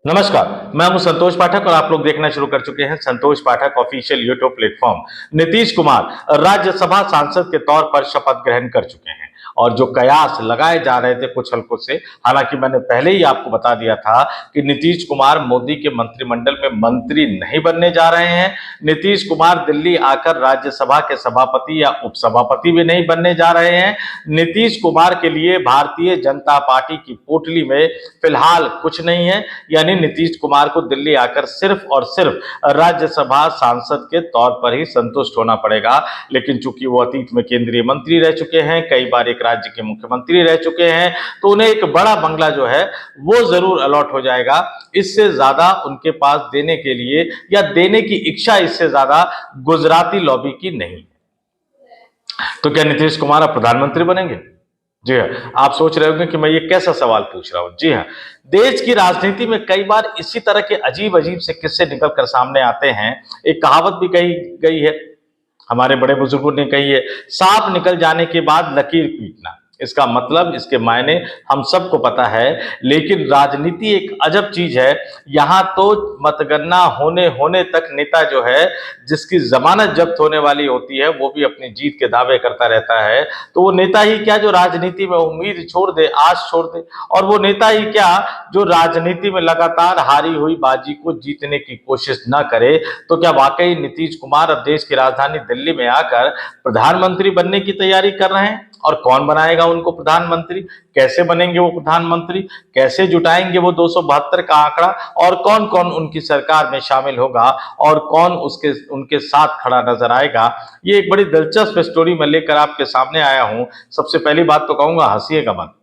नमस्कार, मैं हूं संतोष पाठक और आप लोग देखना शुरू कर चुके हैं Santosh Pathak official YouTube platform. Nitish Kumar Rajya Sabha सांसद के तौर पर शपथ ग्रहण कर चुके हैं और जो कयास लगाए जा रहे थे कुछ हल्कों से, हालांकि मैंने पहले ही आपको बता दिया था कि नीतीश कुमार मोदी के मंत्रिमंडल में मंत्री नहीं बनने जा रहे हैं। नीतीश कुमार दिल्ली आकर राज्यसभा के सभापति या उपसभापति भी नहीं बनने जा रहे हैं। नीतीश कुमार के लिए भारतीय जनता पार्टी की पोटली में फिलहाल कुछ नहीं है, यानी नीतीश कुमार को दिल्ली आकर सिर्फ और सिर्फ राज्यसभा सांसद के तौर पर ही संतुष्ट होना पड़ेगा। लेकिन चूंकि वो अतीत में केंद्रीय मंत्री रह चुके हैं, कई बार एक राज्य के मुख्यमंत्री रह चुके हैं, तो उन्हें एक बड़ा बंगला जो है वो जरूर अलॉट हो जाएगा। इससे ज्यादा उनके पास देने के लिए या देने की इच्छा इससे ज्यादा गुजराती लॉबी की नहीं। तो क्या नीतीश कुमार अब प्रधानमंत्री बनेंगे? जी हाँ, आप सोच रहे होंगे कि मैं ये कैसा सवाल पूछ रहा हूं। जी हाँ, देश की राजनीति में कई बार इसी तरह के अजीब अजीब से किस्से निकल कर सामने आते हैं। एक कहावत भी कही गई है, हमारे बड़े बुजुर्गों ने कही है, सांप निकल जाने के बाद लकीर पीटना। इसका मतलब, इसके मायने हम सबको पता है, लेकिन राजनीति एक अजब चीज है। यहां तो मतगणना होने तक नेता जो है, जिसकी जमानत जब्त होने वाली होती है, वो भी अपनी जीत के दावे करता रहता है। तो वो नेता ही क्या जो राजनीति में उम्मीद छोड़ दे, आस छोड़ दे, और वो नेता ही क्या जो राजनीति में लगातार हारी हुई बाजी को जीतने की कोशिश न करे। तो क्या वाकई नीतीश कुमार अब देश की राजधानी दिल्ली में आकर प्रधानमंत्री बनने की तैयारी कर रहे हैं? और कौन बनाएगा उनको प्रधानमंत्री? कैसे बनेंगे वो प्रधानमंत्री? कैसे जुटाएंगे वो 272 का आंकड़ा? और कौन कौन उनकी सरकार में शामिल होगा और कौन उनके साथ खड़ा नजर आएगा? ये एक बड़ी दिलचस्प स्टोरी मैं लेकर आपके सामने आया हूं। सबसे पहली बात तो कहूंगा, हंसिएगा मत।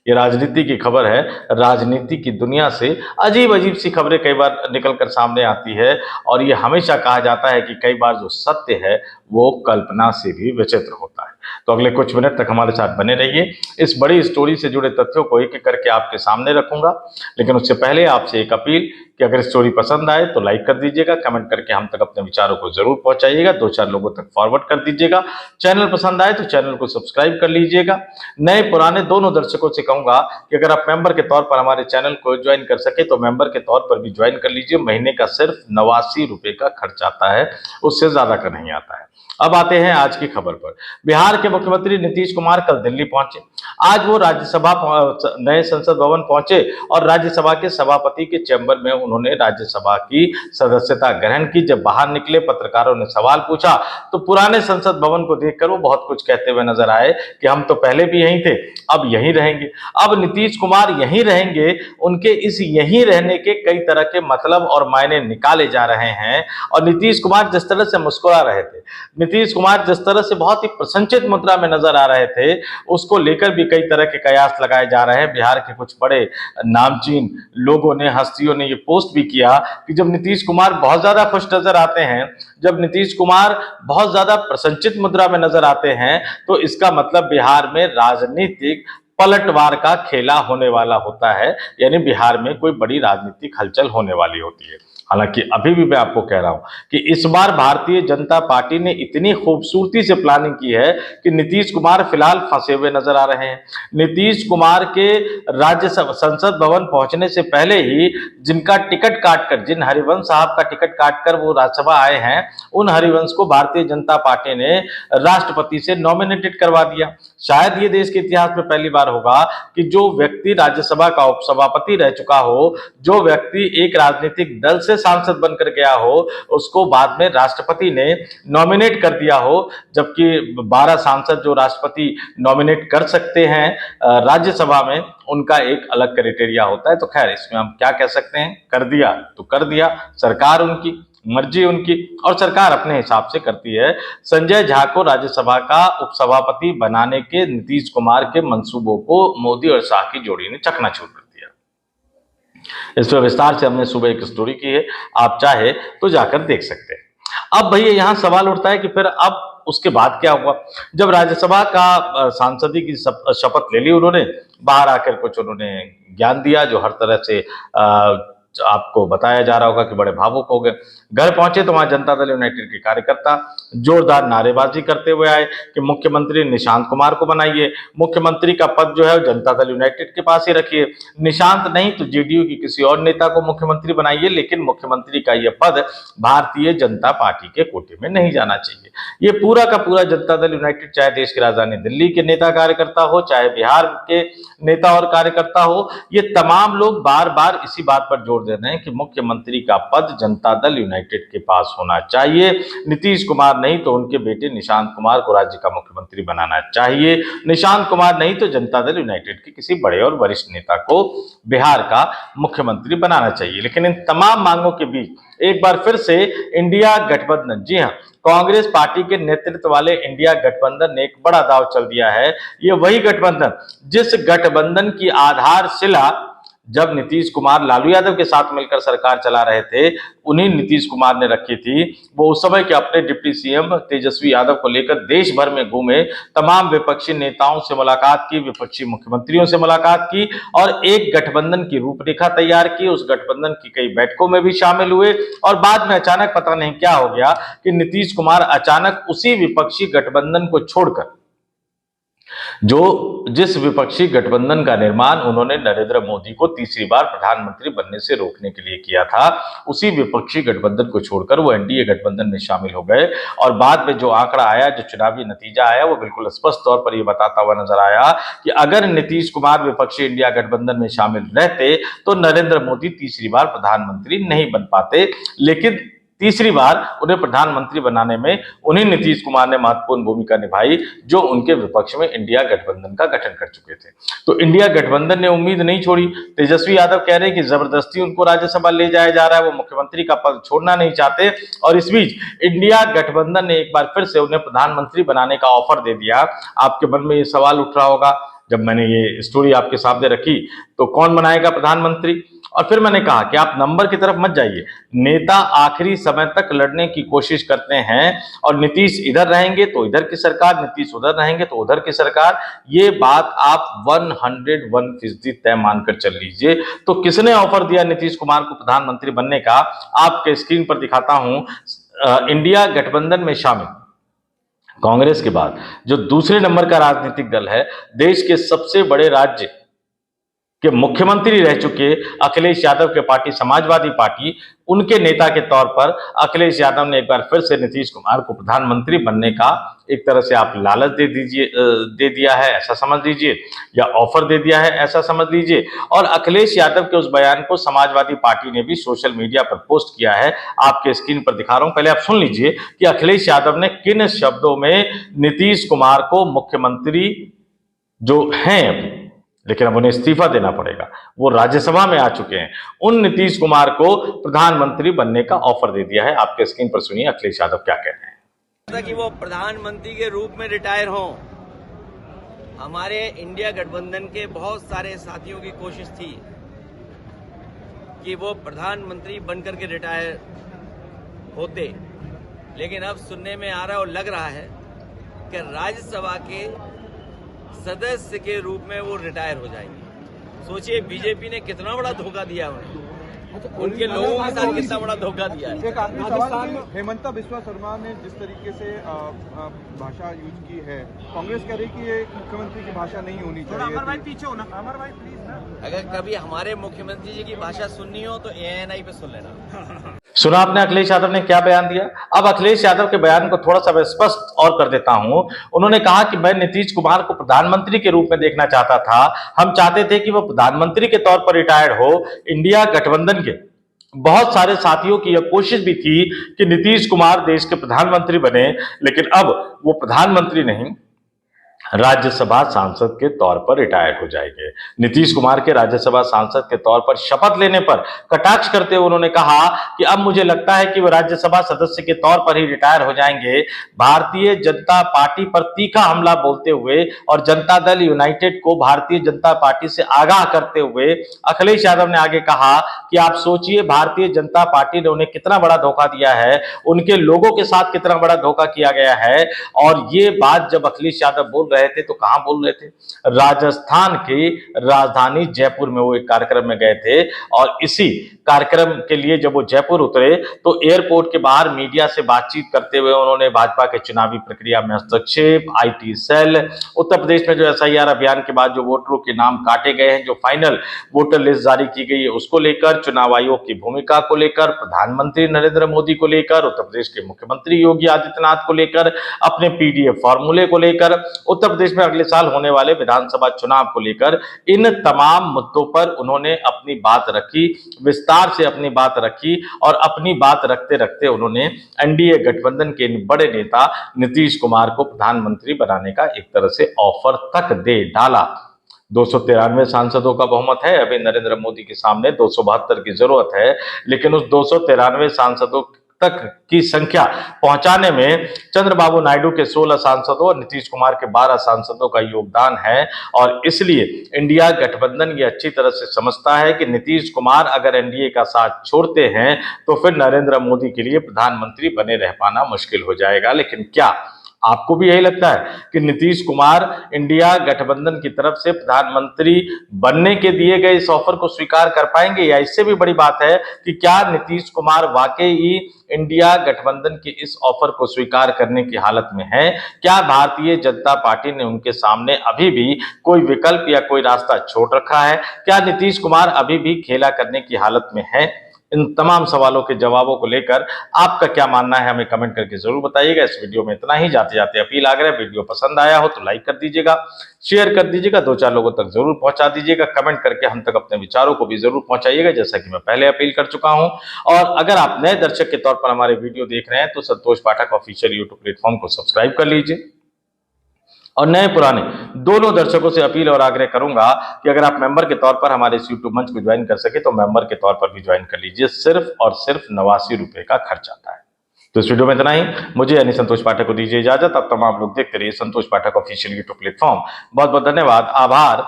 ये राजनीति की खबर है। राजनीति की दुनिया से अजीब अजीब सी खबरें कई बार निकल कर सामने आती है, और ये हमेशा कहा जाता है कि कई बार जो सत्य है वो कल्पना से भी विचित्र होता है। तो अगले कुछ मिनट तक हमारे साथ बने रहिए। इस बड़ी स्टोरी से जुड़े तथ्यों को एक एक करके आपके सामने रखूंगा, लेकिन उससे पहले आपसे एक अपील कि अगर स्टोरी पसंद आए तो लाइक कर दीजिएगा, कमेंट करके हम तक अपने विचारों को जरूर पहुंचाइएगा, 2-4 लोगों तक फॉरवर्ड कर दीजिएगा। चैनल पसंद आए तो चैनल को सब्सक्राइब कर लीजिएगा। नए पुराने दोनों दर्शकों से कहूंगा कि अगर आप मेंबर के तौर पर हमारे चैनल को ज्वाइन कर सके तो मेंबर के तौर पर भी ज्वाइन कर लीजिए। महीने का सिर्फ 89 रुपए का खर्च आता है, उससे ज्यादा का नहीं आता है। अब आते हैं आज की खबर पर। बिहार के मुख्यमंत्री नीतीश कुमार कल दिल्ली पहुंचे। आज वो राज्यसभा नए संसद भवन पहुंचे और राज्यसभा के सभापति के चैम्बर में उन्होंने राज्यसभा की सदस्यता ग्रहण की। जब बाहर निकले, पत्रकारों ने सवाल पूछा तो पुराने संसद भवन को देखकर वो बहुत कुछ कहते हुए नजर आए कि हम तो पहले भी यहीं थे, अब यहीं रहेंगे। अब नीतीश कुमार यहीं रहेंगे। उनके इस यहीं रहने के कई तरह के मतलब और मायने निकाले जा रहे हैं। और नीतीश कुमार जिस तरह से मुस्कुरा रहे थे, नीतीश कुमार जिस तरह से बहुत ही प्रसन्नचित मुद्रा में नजर आ रहे थे, उसको लेकर भी कई तरह के कयास लगाए जा रहे हैं। बिहार के कुछ बड़े नामचीन लोगों ने, हस्तियों ने ये पोस्ट भी किया कि जब नीतीश कुमार बहुत ज्यादा खुश नजर आते हैं, जब नीतीश कुमार बहुत ज्यादा प्रसन्नचित मुद्रा में नजर आते हैं, तो इसका मतलब बिहार में राजनीतिक पलटवार का खेला होने वाला होता है, यानी बिहार में कोई बड़ी राजनीतिक हलचल होने वाली होती है। हालांकि अभी भी मैं आपको कह रहा हूं कि इस बार भारतीय जनता पार्टी ने इतनी खूबसूरती से प्लानिंग की है कि नीतीश कुमार फिलहाल फंसे हुए नजर आ रहे हैं। नीतीश कुमार के राज्यसभा संसद भवन पहुंचने से पहले ही जिनका टिकट काटकर, जिन हरिवंश साहब का टिकट काटकर वो राज्यसभा आए हैं, उन हरिवंश को भारतीय जनता पार्टी ने राष्ट्रपति से नॉमिनेटेड करवा दिया। शायद ये देश के इतिहास में पहली बार होगा कि जो व्यक्ति राज्यसभा का उपसभापति रह चुका हो, जो व्यक्ति एक राजनीतिक दल से सांसद बनकर गया हो, उसको बाद में राष्ट्रपति ने नॉमिनेट कर दिया हो। जबकि 12 सांसद जो राष्ट्रपति नॉमिनेट कर सकते हैं राज्यसभा में, उनका एक अलग क्राइटेरिया होता है। तो खैर, इसमें हम क्या कह सकते हैं, कर दिया तो कर दिया, सरकार उनकी, मर्जी उनकी, और सरकार अपने हिसाब से करती है। संजय झा को राज्यसभा का उपसभापति बनाने के नीतीश कुमार के मंसूबों को मोदी और शाह की जोड़ी ने चकनाचूर कर दिया। इस पर विस्तार से हमने सुबह एक स्टोरी की है, आप चाहे तो जाकर देख सकते हैं। अब भैया यहां सवाल उठता है कि फिर अब उसके बाद क्या हुआ? जब राज्यसभा का सांसदी की शपथ ले ली उन्होंने, बाहर आकर कुछ उन्होंने ज्ञान दिया जो हर तरह से आपको बताया जा रहा होगा कि बड़े भावुक हो गए। घर पहुंचे तो वहां जनता दल यूनाइटेड के कार्यकर्ता जोरदार नारेबाजी करते हुए आए कि मुख्यमंत्री निशांत कुमार को बनाइए, मुख्यमंत्री का पद जो है जनता दल यूनाइटेड के पास ही रखिए, निशांत नहीं तो जेडीयू की किसी और नेता को मुख्यमंत्री बनाइए, लेकिन मुख्यमंत्री का यह पद भारतीय जनता पार्टी के कोटे में नहीं जाना चाहिए। ये पूरा का पूरा जनता दल यूनाइटेड, चाहे देश की राजधानी दिल्ली के नेता कार्यकर्ता हो, चाहे बिहार के नेता और कार्यकर्ता हो, ये तमाम लोग बार बार इसी बात पर जोर दे रहे हैं कि मुख्यमंत्री का पद जनता दल यूनाइटेड के पास होना चाहिए। नीतीश कुमार नहीं तो उनके बेटे निशांत कुमार को राज्य का मुख्यमंत्री बनाना चाहिए, निशांत कुमार नहीं तो जनता दल यूनाइटेड के किसी बड़े और वरिष्ठ नेता को बिहार का मुख्यमंत्री बनाना चाहिए। लेकिन इन तमाम मांगों के बीच एक बार फिर से इंडिया गठबंधन, जी हां, कांग्रेस पार्टी के नेतृत्व वाले इंडिया गठबंधन ने एक बड़ा दांव चल दिया है। ये वही गठबंधन जिस गठबंधन की आधारशिला जब नीतीश कुमार लालू यादव के साथ मिलकर सरकार चला रहे थे, उन्हीं नीतीश कुमार ने रखी थी। वो उस समय के अपने डिप्टी सीएम तेजस्वी यादव को लेकर देश भर में घूमे, तमाम विपक्षी नेताओं से मुलाकात की, विपक्षी मुख्यमंत्रियों से मुलाकात की और एक गठबंधन की रूपरेखा तैयार की। उस गठबंधन की कई बैठकों में भी शामिल हुए और बाद में अचानक पता नहीं क्या हो गया कि नीतीश कुमार अचानक उसी विपक्षी गठबंधन को छोड़कर, जिस विपक्षी गठबंधन का निर्माण उन्होंने नरेंद्र मोदी को तीसरी बार प्रधानमंत्री बनने से रोकने के लिए किया था, उसी विपक्षी गठबंधन को छोड़कर वो एनडीए गठबंधन में शामिल हो गए। और बाद में जो आंकड़ा आया, जो चुनावी नतीजा आया, वो बिल्कुल स्पष्ट तौर पर ये बताता हुआ नजर आया कि अगर नीतीश कुमार विपक्षी इंडिया गठबंधन में शामिल रहते तो नरेंद्र मोदी तीसरी बार प्रधानमंत्री नहीं बन पाते। लेकिन तीसरी बार उन्हें प्रधानमंत्री बनाने में उन्हीं नीतीश कुमार ने महत्वपूर्ण भूमिका निभाई, जो उनके विपक्ष में इंडिया गठबंधन का गठन कर चुके थे। तो इंडिया गठबंधन ने उम्मीद नहीं छोड़ी। तेजस्वी यादव कह रहे हैं कि जबरदस्ती उनको राज्यसभा ले जाया जा रहा है, वो मुख्यमंत्री का पद छोड़ना नहीं चाहते। और इस बीच इंडिया गठबंधन ने एक बार फिर से उन्हें प्रधानमंत्री बनाने का ऑफर दे दिया। आपके मन में ये सवाल उठ रहा होगा, जब मैंने ये स्टोरी आपके सामने रखी तो कौन बनाएगा प्रधानमंत्री? और फिर मैंने कहा कि आप नंबर की तरफ मत जाइए। नेता आखिरी समय तक लड़ने की कोशिश करते हैं और नीतीश इधर रहेंगे तो इधर की सरकार, नीतीश उधर रहेंगे तो उधर की सरकार। ये बात आप 101% तय मानकर चल लीजिए। तो किसने ऑफर दिया नीतीश कुमार को प्रधानमंत्री बनने का, आपके स्क्रीन पर दिखाता हूं। इंडिया गठबंधन में शामिल कांग्रेस के बाद जो दूसरे नंबर का राजनीतिक दल है, देश के सबसे बड़े राज्य के मुख्यमंत्री रह चुके अखिलेश यादव के पार्टी समाजवादी पार्टी, उनके नेता के तौर पर अखिलेश यादव ने एक बार फिर से नीतीश कुमार को प्रधानमंत्री बनने का एक तरह से आप लालच दे दिया है, ऐसा समझ लीजिए, या ऑफर दे दिया है, ऐसा समझ लीजिए। और अखिलेश यादव के उस बयान को समाजवादी पार्टी ने भी सोशल मीडिया पर पोस्ट किया है। आपके स्क्रीन पर दिखा रहा हूं, पहले आप सुन लीजिए कि अखिलेश यादव ने किन शब्दों में नीतीश कुमार को मुख्यमंत्री जो हैं, लेकिन अब उन्हें इस्तीफा देना पड़ेगा, वो राज्यसभा में आ चुके हैं, उन नीतीश कुमार को प्रधानमंत्री बनने का ऑफर दे दिया है। आपके स्क्रीन पर सुनिए अखिलेश यादव क्या कह रहे हैं। कि वो प्रधानमंत्री के रूप में रिटायर हों। हमारे इंडिया गठबंधन के बहुत सारे साथियों की कोशिश थी कि वो प्रधानमंत्री बनकर के रिटायर होते, लेकिन अब सुनने में आ रहा है और लग रहा है कि राज्यसभा के सदस्य के रूप में वो रिटायर हो जाएंगे। सोचिए बीजेपी ने कितना बड़ा धोखा दिया उन्हें, उनके लोगों के साथ कितना बड़ा धोखा दिया है। एक आखिरी सवाल, हेमंता बिस्वा शर्मा ने जिस तरीके से भाषा यूज की है, कांग्रेस कह रही कि ये मुख्यमंत्री की भाषा नहीं होनी चाहिए। अमर भाई पीछे हो ना, अमर भाई प्लीज ना। अगर कभी हमारे मुख्यमंत्री जी की भाषा सुननी हो तो ANI पे सुन लेना। सुना आपने अखिलेश यादव ने क्या बयान दिया। अब अखिलेश यादव के बयान को थोड़ा सा मैं स्पष्ट और कर देता हूं। उन्होंने कहा कि मैं नीतीश कुमार को प्रधानमंत्री के रूप में देखना चाहता था, हम चाहते थे कि वो प्रधानमंत्री के तौर पर रिटायर्ड हो। इंडिया गठबंधन के बहुत सारे साथियों की यह कोशिश भी थी कि नीतीश कुमार देश के प्रधानमंत्री बने, लेकिन अब वो प्रधानमंत्री नहीं, राज्यसभा सांसद के तौर पर रिटायर हो जाएंगे। नीतीश कुमार के राज्यसभा सांसद के तौर पर शपथ लेने पर कटाक्ष करते हुए उन्होंने कहा कि अब मुझे लगता है कि वो राज्यसभा सदस्य के तौर पर ही रिटायर हो जाएंगे। भारतीय जनता पार्टी पर तीखा हमला बोलते हुए और जनता दल यूनाइटेड को भारतीय जनता पार्टी से आगाह करते हुए अखिलेश यादव ने आगे कहा कि आप सोचिए भारतीय जनता पार्टी ने उन्हें कितना बड़ा धोखा दिया है, उनके लोगों के साथ कितना बड़ा धोखा किया गया है। और ये बात जब अखिलेश यादव बोल बोल रहे थे तो कहां बोल रहे थे? राजस्थान की राजधानी जयपुर में वो एक कार्यक्रम में गए थे और इसी कार्यक्रम के लिए जब वो जयपुर उतरे तो एयरपोर्ट के बाहर मीडिया से बातचीत करते हुए उन्होंने भाजपा के चुनावी प्रक्रिया में हस्तक्षेप, आईटी सेल, उत्तर प्रदेश में जो एसआईआर अभियान के बाद जो वोटरों के नाम काटे गए हैं, जो फाइनल वोटर लिस्ट जारी की गई है उसको लेकर, चुनाव आयोग की भूमिका को लेकर, प्रधानमंत्री नरेंद्र मोदी को लेकर, उत्तर प्रदेश के मुख्यमंत्री योगी आदित्यनाथ को लेकर, अपने पीडीएफ फॉर्मूले को लेकर, उत्तर प्रदेश में अगले साल होने वाले विधानसभा चुनाव को लेकर, इन तमाम मुद्दों पर उन्होंने अपनी बात रखी, विस्तार से अपनी बात रखी और अपनी बात रखते रखते उन्होंने एनडीए गठबंधन के बड़े नेता नीतीश कुमार को प्रधानमंत्री बनाने का एक तरह से ऑफर तक दे डाला। 293 सांसदों का बहुमत है, अभी नरेंद्र मोदी के सामने 272 की जरूरत है, लेकिन उस 293 सांसदों तक की संख्या पहुंचाने में चंद्रबाबू नायडू के 16 सांसदों और नीतीश कुमार के 12 सांसदों का योगदान है और इसलिए इंडिया गठबंधन ये अच्छी तरह से समझता है कि नीतीश कुमार अगर एनडीए का साथ छोड़ते हैं तो फिर नरेंद्र मोदी के लिए प्रधानमंत्री बने रह पाना मुश्किल हो जाएगा। लेकिन क्या आपको भी यही लगता है कि नीतीश कुमार इंडिया गठबंधन की तरफ से प्रधानमंत्री बनने के दिए गए इस ऑफर को स्वीकार कर पाएंगे? या इससे भी बड़ी बात है कि क्या नीतीश कुमार वाकई ही इंडिया गठबंधन के इस ऑफर को स्वीकार करने की हालत में है? क्या भारतीय जनता पार्टी ने उनके सामने अभी भी कोई विकल्प या कोई रास्ता छोड़ रखा है? क्या नीतीश कुमार अभी भी खेला करने की हालत में है? इन तमाम सवालों के जवाबों को लेकर आपका क्या मानना है हमें कमेंट करके जरूर बताइएगा। इस वीडियो में इतना ही। जाते जाते अपील आ गया, वीडियो पसंद आया हो तो लाइक कर दीजिएगा, शेयर कर दीजिएगा, 2-4 लोगों तक जरूर पहुंचा दीजिएगा, कमेंट करके हम तक अपने विचारों को भी जरूर पहुंचाइएगा जैसा कि मैं पहले अपील कर चुका हूं। और अगर आप नए दर्शक के तौर पर हमारे वीडियो देख रहे हैं तो संतोष पाठक ऑफिशियल यूट्यूब प्लेटफॉर्म को सब्सक्राइब कर लीजिए। और नए पुराने दोनों दर्शकों से अपील और आग्रह करूंगा कि अगर आप मेंबर के तौर पर हमारे इस यूट्यूब मंच को ज्वाइन कर सके तो मेंबर के तौर पर भी ज्वाइन कर लीजिए। सिर्फ और सिर्फ 89 रुपए का खर्च आता है। तो इस वीडियो में इतना ही। मुझे यानी संतोष पाठक को दीजिए इजाजत। अब तमाम लोग देखते रहिए संतोष पाठक ऑफिशियल यूट्यूब प्लेटफॉर्म। बहुत बहुत धन्यवाद, आभार,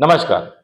नमस्कार।